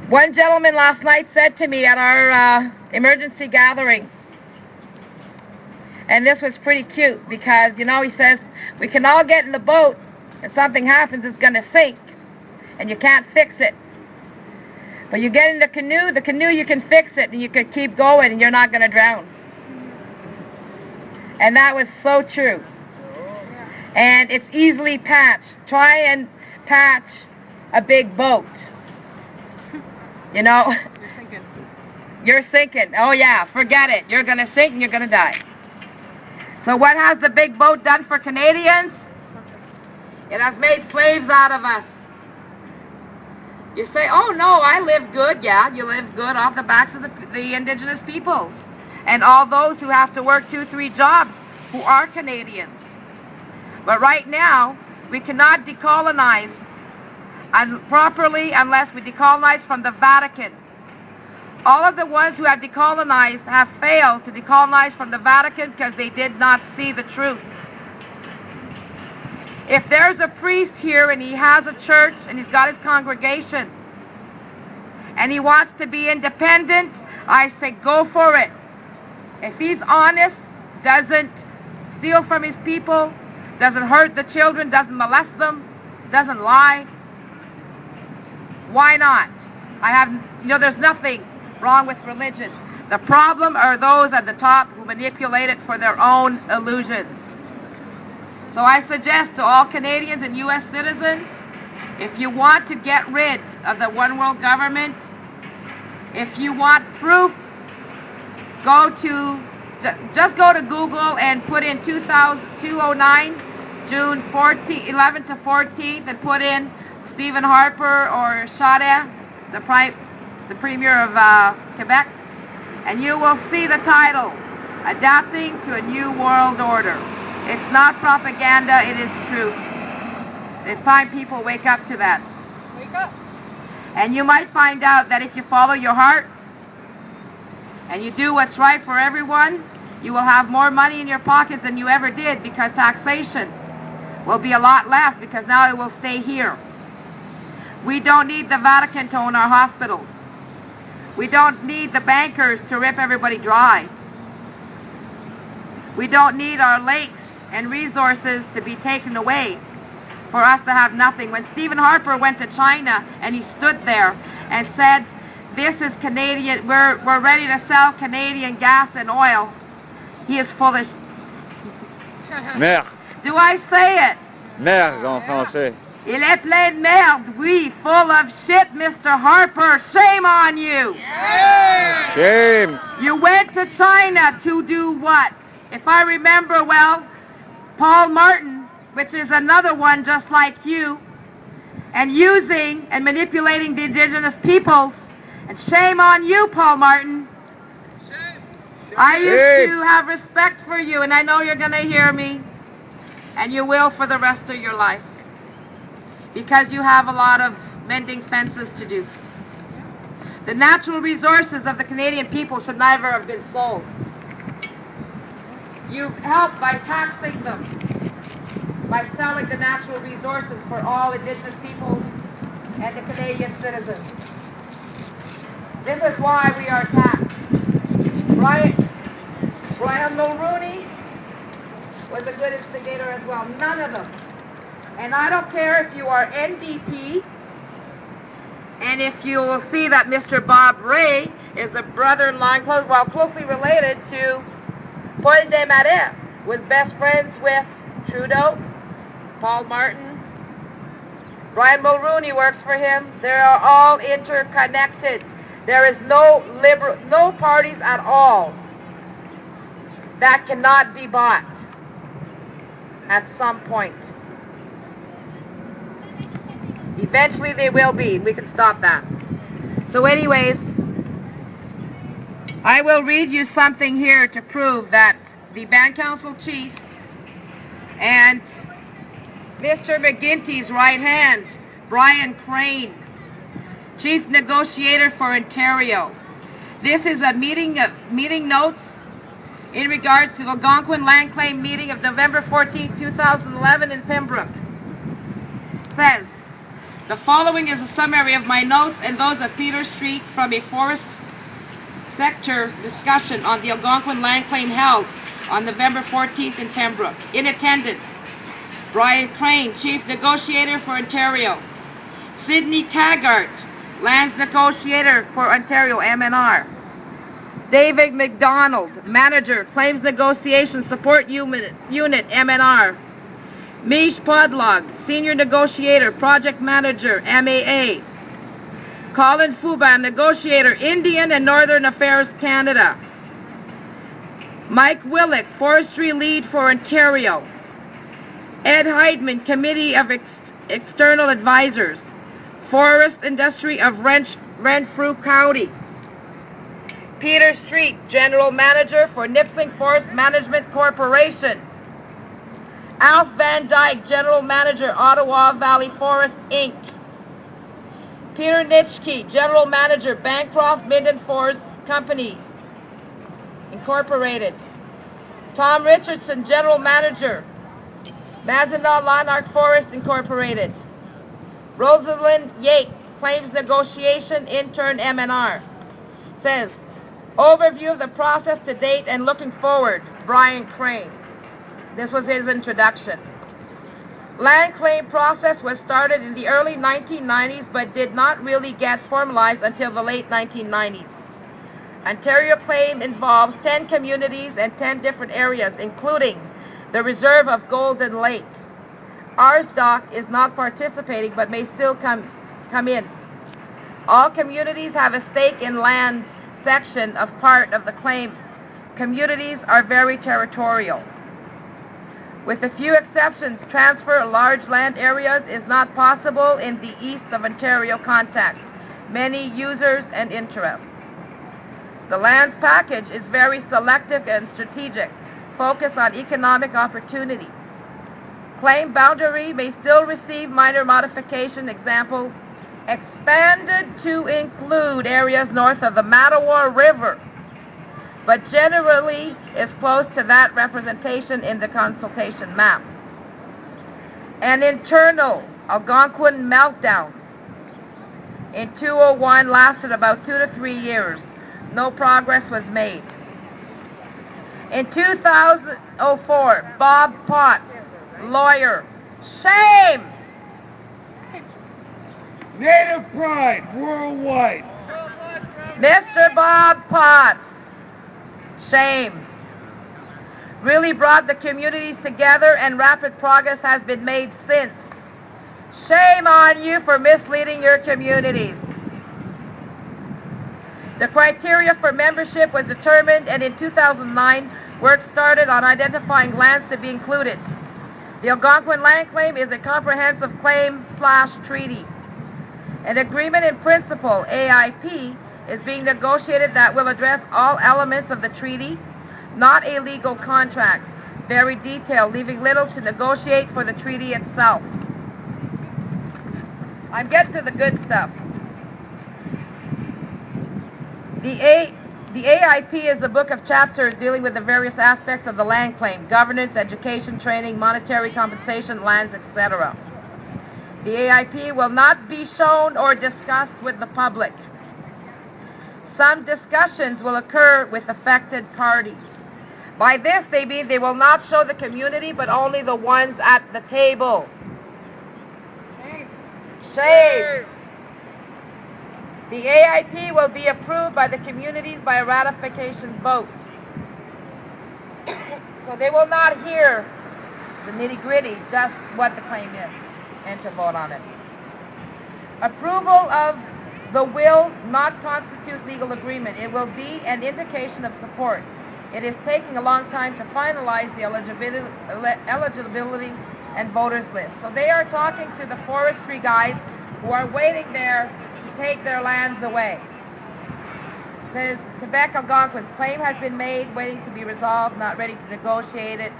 One gentleman last night said to me at our emergency gathering, and this was pretty cute, because, you know, he says, we can all get in the boat, and something happens, it's going to sink, and you can't fix it. But you get in the canoe you can fix it, and you can keep going, and you're not going to drown. And that was so true. And it's easily patched. Try and patch a big boat. You know? You're sinking. You're sinking. Oh yeah, forget it. You're going to sink and you're going to die. So what has the big boat done for Canadians? It has made slaves out of us. You say, oh no, I live good. Yeah, you live good off the backs of the indigenous peoples and all those who have to work 2-3 jobs who are Canadians. But right now, we cannot decolonize properly unless we decolonize from the Vatican. All of the ones who have decolonized have failed to decolonize from the Vatican because they did not see the truth. If there's a priest here and he has a church and he's got his congregation and he wants to be independent, I say go for it. If he's honest, doesn't steal from his people, doesn't hurt the children, doesn't molest them, doesn't lie, why not? There's nothing wrong with religion. The problem are those at the top who manipulate it for their own illusions. So I suggest to all Canadians and U.S. citizens, if you want to get rid of the one world government, if you want proof, just go to Google and put in 2009, June 11th to 14th, and put in Stephen Harper or Chaudet, the Premier of Quebec, and you will see the title, Adapting to a New World Order. It's not propaganda, it is truth. It's time people wake up to that. Wake up. And you might find out that if you follow your heart and you do what's right for everyone, You will have more money in your pockets than you ever did because taxation will be a lot less because now it will stay here. We don't need the Vatican to own our hospitals. We don't need the bankers to rip everybody dry. We don't need our lakes and resources to be taken away for us to have nothing. When Stephen Harper went to China and he stood there and said, this is Canadian, we're ready to sell Canadian gas and oil, he is foolish. Merde. Do I say it? Merde en français. Il est plein de merde, oui, full of shit, Mr. Harper. Shame on you. Shame. You went to China to do what? If I remember well, Paul Martin, which is another one just like you, and using and manipulating the indigenous peoples. And shame on you, Paul Martin. I used to have respect for you, and I know you're going to hear me, and you will for the rest of your life, because you have a lot of mending fences to do. The natural resources of the Canadian people should never have been sold. You've helped by taxing them, by selling the natural resources for all Indigenous peoples and the Canadian citizens. This is why we are taxed. Brian Mulroney was a good instigator as well. None of them. And I don't care if you are NDP, and if you will see that Mr. Bob Ray is the brother-in-law, closely related to Paul Desmarais, was best friends with Trudeau, Paul Martin. Brian Mulroney works for him. They are all interconnected. There is no parties at all that cannot be bought at some point. Eventually they will be. We can stop that. So anyways, I will read you something here to prove that the Band Council chiefs and Mr. McGuinty's right hand, Brian Crane, Chief Negotiator for Ontario. This is a meeting notes in regards to the Algonquin Land Claim meeting of November 14, 2011 in Pembroke. It says, the following is a summary of my notes and those of Peter Street from a forest sector discussion on the Algonquin Land Claim held on November 14th in Pembroke. In attendance, Brian Crane, Chief Negotiator for Ontario. Sidney Taggart, Lands Negotiator for Ontario, MNR. David McDonald, Manager, Claims Negotiation Support Unit, MNR. Mish Podlog, Senior Negotiator, Project Manager, MAA. Colin Fuban, Negotiator, Indian and Northern Affairs, Canada. Mike Willick, Forestry Lead for Ontario. Ed Heidman, Committee of External Advisors. Forest Industry of Renfrew County. Peter Street, General Manager for Nipissing Forest Management Corporation. Alf Van Dyke, General Manager, Ottawa Valley Forest, Inc. Peter Nitschke, General Manager, Bancroft Minden Forest Company, Incorporated. Tom Richardson, General Manager, Mazenal Lanark Forest, Incorporated. Rosalind Yake, Claims Negotiation, Intern, MNR. Says, overview of the process to date and looking forward, Brian Crane. This was his introduction. Land claim process was started in the early 1990s but did not really get formalized until the late 1990s. Ontario claim involves 10 communities and 10 different areas, including the reserve of Golden Lake. RSDOC is not participating but may still come in. All communities have a stake in land section of part of the claim. Communities are very territorial. With a few exceptions, transfer of large land areas is not possible in the east of Ontario context. Many users and interests. The lands package is very selective and strategic, focused on economic opportunity. Claim boundary may still receive minor modification, example, expanded to include areas north of the Mattawa River, but generally is close to that representation in the consultation map. An internal Algonquin meltdown in 2001 lasted about 2 to 3 years. No progress was made. In 2004, Bob Potts, lawyer, shame! Native pride worldwide. Mr. Bob Potts, shame, really brought the communities together, and rapid progress has been made since. Shame on you for misleading your communities. The criteria for membership was determined, and in 2009, work started on identifying lands to be included. The Algonquin Land Claim is a comprehensive claim/treaty. An agreement in principle, AIP, is being negotiated that will address all elements of the treaty, not a legal contract, very detailed, leaving little to negotiate for the treaty itself. I'm getting to the good stuff. The AIP is a book of chapters dealing with the various aspects of the land claim: governance, education, training, monetary compensation, lands, etc. The AIP will not be shown or discussed with the public. Some discussions will occur with affected parties. By this, they mean they will not show the community, but only the ones at the table. Shame. Shame. The AIP will be approved by the communities by a ratification vote. So they will not hear the nitty-gritty, just what the claim is, and to vote on it. Approval of the will not constitute legal agreement. It will be an indication of support. It is taking a long time to finalize the eligibility and voters list. So they are talking to the forestry guys who are waiting there to take their lands away. It says Quebec Algonquin's claim has been made, waiting to be resolved, not ready to negotiate it.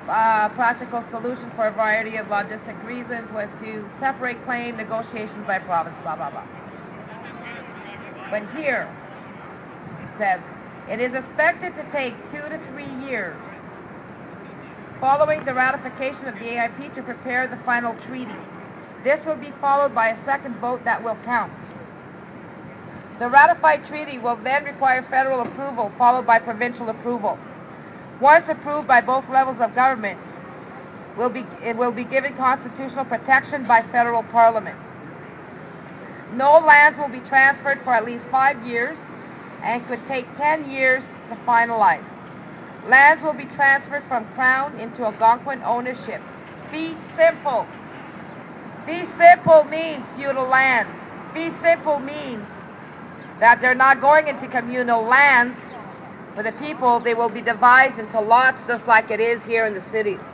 Practical solution for a variety of logistic reasons was to separate claim negotiations by province, blah, blah, blah. But here, it says, it is expected to take 2 to 3 years following the ratification of the AIP to prepare the final treaty. This will be followed by a second vote that will count. The ratified treaty will then require federal approval, followed by provincial approval. Once approved by both levels of government, it will be given constitutional protection by federal parliament. No lands will be transferred for at least 5 years and could take 10 years to finalize. Lands will be transferred from Crown into Algonquin ownership. Fee simple. Fee simple means feudal lands. Fee simple means that they're not going into communal lands for the people. They will be divided into lots just like it is here in the cities.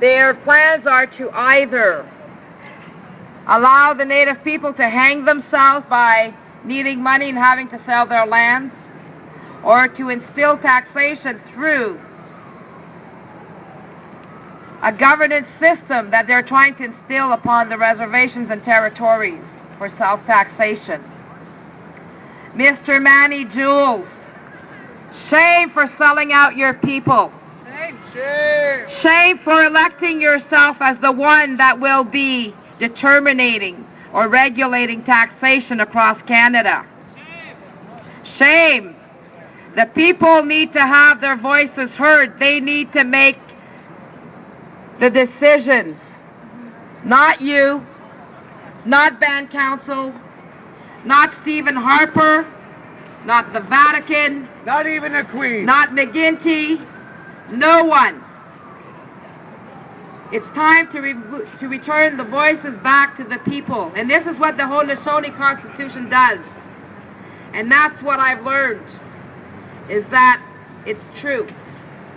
Their plans are to either allow the native people to hang themselves by needing money and having to sell their lands, or to instill taxation through a governance system that they're trying to instill upon the reservations and territories for self-taxation. Mr. Manny Jules, shame for selling out your people. Shame. Shame for electing yourself as the one that will be determining or regulating taxation across Canada. Shame. The people need to have their voices heard. They need to make the decisions. Not you, not Band Council, not Stephen Harper, not the Vatican, Not even a queen. not McGuinty, no one. It's time to return the voices back to the people. And this is what the Haudenosaunee Constitution does. And that's what I've learned, is that it's true.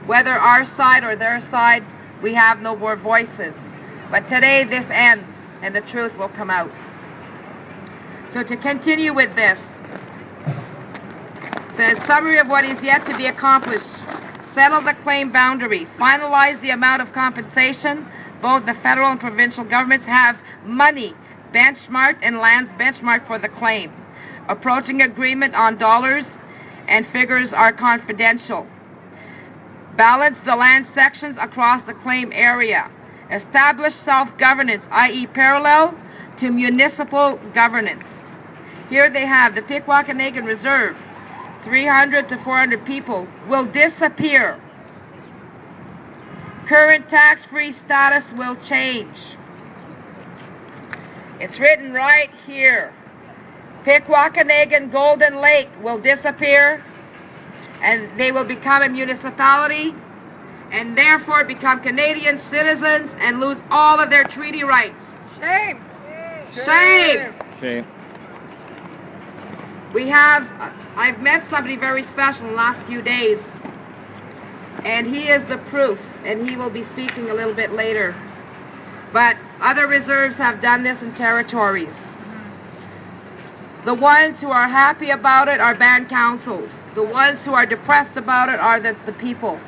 Whether our side or their side, we have no more voices. But today this ends, and the truth will come out. So to continue with this, it says, summary of what is yet to be accomplished. Settle the claim boundary. Finalize the amount of compensation. Both the federal and provincial governments have money benchmarked and lands benchmarked for the claim. Approaching agreement on dollars and figures are confidential. Balance the land sections across the claim area. Establish self-governance, i.e. parallel to municipal governance. Here they have the Pikwakanagan Reserve. 300 to 400 people will disappear. Current tax-free status will change. It's written right here. Pikwakanagan Golden Lake will disappear, and they will become a municipality and therefore become Canadian citizens and lose all of their treaty rights. Shame. Shame. Shame. I've met somebody very special in the last few days, and he is the proof, and he will be speaking a little bit later. But other reserves have done this in territories. The ones who are happy about it are band councils. The ones who are depressed about it are the people.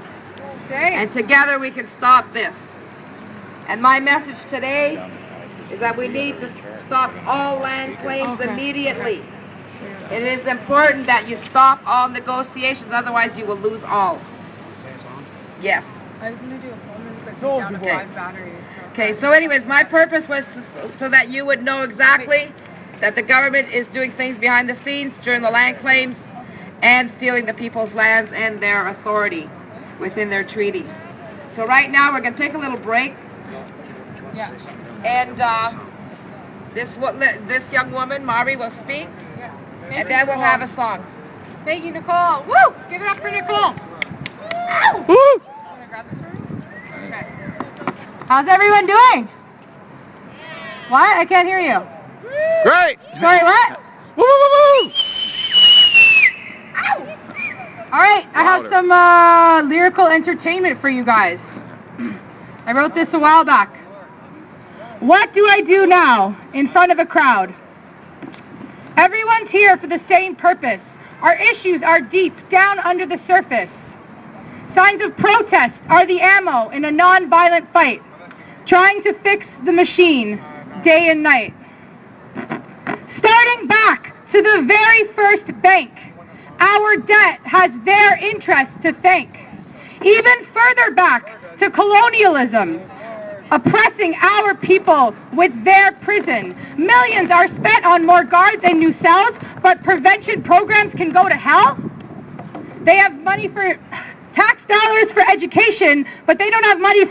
Shame. And together we can stop this. And my message today is that we need to stop all land claims immediately. It is important that you stop all negotiations, otherwise you will lose all. Yes. I was going to do a phone ring, but down to 5 batteries. So. Okay, so anyways, my purpose was so that you would know exactly that the government is doing things behind the scenes during the land claims and stealing the people's lands and their authority within their treaties. So right now we're going to take a little break. Yeah. And this young woman, Mari, will speak. Yeah. And then we'll have a song. Thank you, Nicole. Woo! Give it up for Nicole. Ow! Woo! Wanna grab this for me? Okay. How's everyone doing? What? I can't hear you. Great! Sorry, what? Woo, woo, woo, woo! All right, I have some lyrical entertainment for you guys. I wrote this a while back. What do I do now in front of a crowd? Everyone's here for the same purpose. Our issues are deep down under the surface. Signs of protest are the ammo in a non-violent fight, trying to fix the machine day and night. Starting back to the very first bank, our debt has their interest to thank. Even further back to colonialism, oppressing our people with their prison. Millions are spent on more guards and new cells, but prevention programs can go to hell. They have money for tax dollars for education, but they have money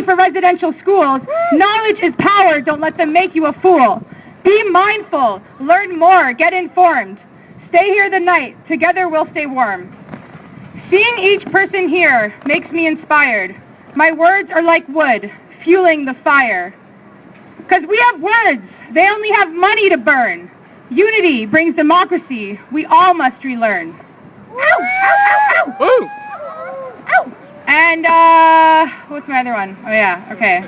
for residential schools. Knowledge is power, don't let them make you a fool. Be mindful, learn more, get informed. Stay here the night, together we'll stay warm. Seeing each person here makes me inspired. My words are like wood, fueling the fire. Because we have words, they only have money to burn. Unity brings democracy, we all must relearn. Ow, ow, ow, ow. Woo! Ow. And, what's my other one? Oh yeah, okay.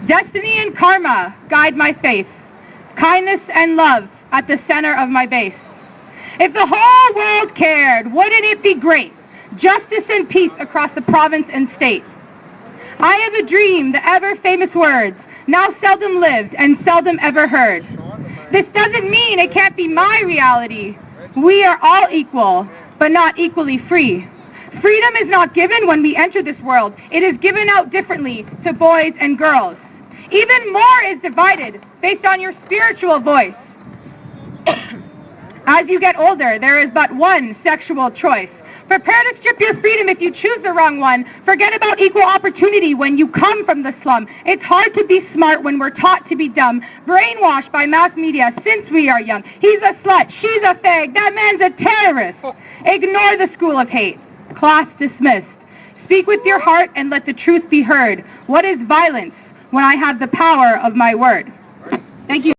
Destiny and karma guide my faith. Kindness and love at the center of my base. If the whole world cared, wouldn't it be great? Justice and peace across the province and state. I have a dream, the ever-famous words, now seldom lived and seldom ever heard. This doesn't mean it can't be my reality. We are all equal, but not equally free. Freedom is not given when we enter this world. It is given out differently to boys and girls. Even more is divided based on your spiritual voice. As you get older, there is but one sexual choice. Prepare to strip your freedom if you choose the wrong one. Forget about equal opportunity when you come from the slum. It's hard to be smart when we're taught to be dumb. Brainwashed by mass media since we are young. He's a slut, she's a fag, that man's a terrorist. Ignore the school of hate. Class dismissed. Speak with your heart and let the truth be heard. What is violence when I have the power of my word? Thank you.